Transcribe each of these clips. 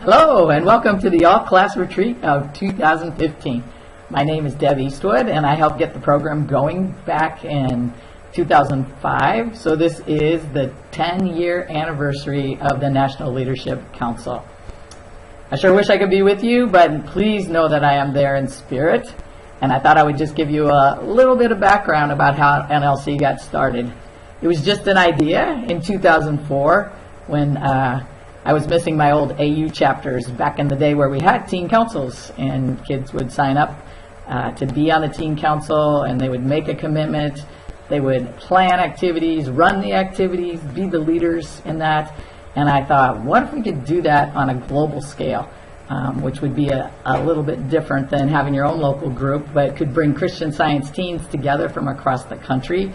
Hello and welcome to the all-class retreat of 2015. My name is Deb Eastwood and I helped get the program going back in 2005. So this is the 10-year anniversary of the National Leadership Council. I sure wish I could be with you, but please know that I am there in spirit. And I thought I would just give you a little bit of background about how NLC got started. It was just an idea in 2004 when I was missing my old AU chapters back in the day where we had teen councils and kids would sign up to be on the teen council and they would make a commitment. They would plan activities, run the activities, be the leaders in that. And I thought, what if we could do that on a global scale, which would be a little bit different than having your own local group, but it could bring Christian Science teens together from across the country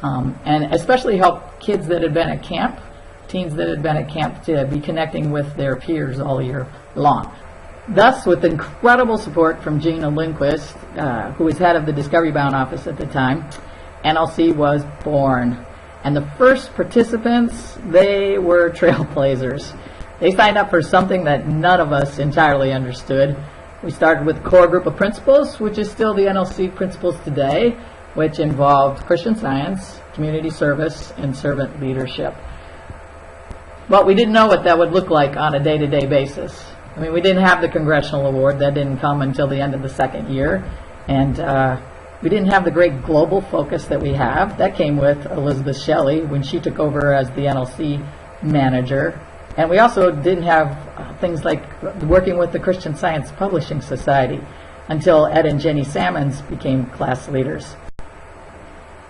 and especially help kids that had been at camp, teens that had been at camp, to be connecting with their peers all year long. Thus, with incredible support from Gina Lindquist, who was head of the Discovery Bound office at the time, NLC was born. And the first participants, they were trailblazers. They signed up for something that none of us entirely understood. We started with a core group of principles, which is still the NLC principles today, which involved Christian Science, community service, and servant leadership. But we didn't know what that would look like on a day-to-day basis. I mean, we didn't have the congressional award. That didn't come until the end of the second year. And we didn't have the great global focus that we have. That came with Elizabeth Shelley when she took over as the NLC manager. And we also didn't have things like working with the Christian Science Publishing Society until Ed and Jenny Salmons became class leaders.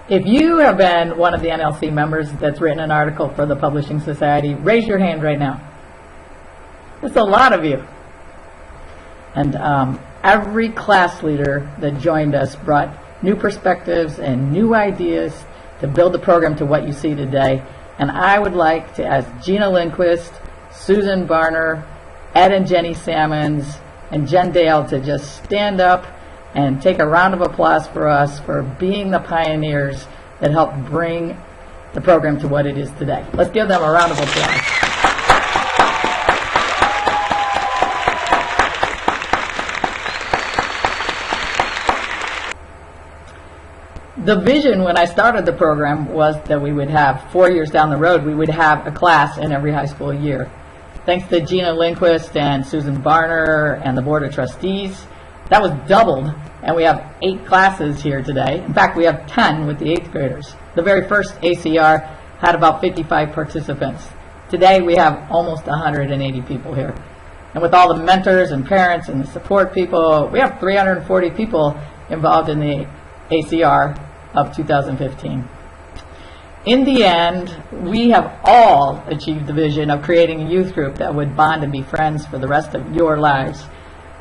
If you have been one of the NLC members that's written an article for the Publishing Society, raise your hand right now. That's a lot of you. And every class leader that joined us brought new perspectives and new ideas to build the program to what you see today. And I would like to ask Gina Lindquist, Susan Barner, Ed and Jenny Salmons, and Jen Dale to just stand up and take a round of applause for us for being the pioneers that helped bring the program to what it is today. Let's give them a round of applause. The vision when I started the program was that we would have 4 years down the road, we would have a class in every high school year. Thanks to Gina Lindquist and Susan Barner and the Board of Trustees, that was doubled, and we have 8 classes here today. In fact, we have 10 with the 8th graders. The very first ACR had about 55 participants. Today, we have almost 180 people here. And with all the mentors and parents and the support people, we have 340 people involved in the ACR of 2015. In the end, we have all achieved the vision of creating a youth group that would bond and be friends for the rest of your lives.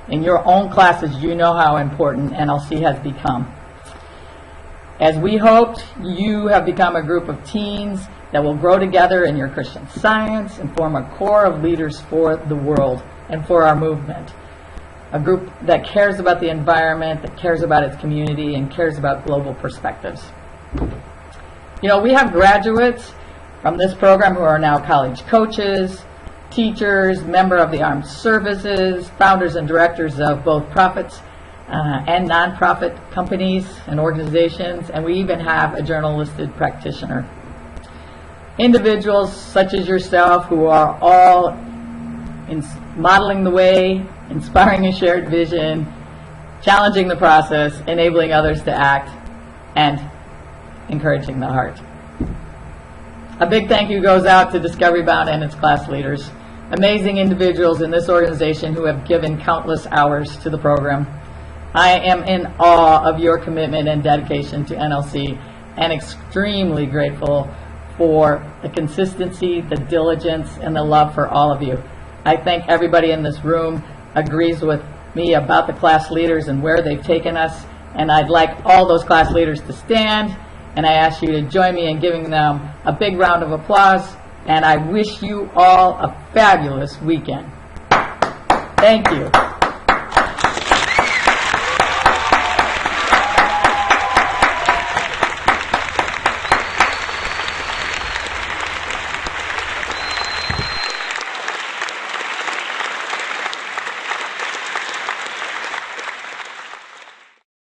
In your own classes, you know how important NLC has become. As we hoped, you have become a group of teens that will grow together in your Christian Science and form a core of leaders for the world and for our movement. A group that cares about the environment, that cares about its community, and cares about global perspectives. You know, we have graduates from this program who are now college coaches, teachers, member of the armed services, founders and directors of both profits and nonprofit companies and organizations, and we even have a journalistic practitioner. Individuals such as yourself who are all modeling the way, inspiring a shared vision, challenging the process, enabling others to act, and encouraging the heart. A big thank you goes out to Discovery Bound and its class leaders, amazing individuals in this organization who have given countless hours to the program. I am in awe of your commitment and dedication to NLC and extremely grateful for the consistency, the diligence, and the love for all of you. I think everybody in this room agrees with me about the class leaders and where they've taken us, and I'd like all those class leaders to stand, and I ask you to join me in giving them a big round of applause, and I wish you all a fabulous weekend. Thank you.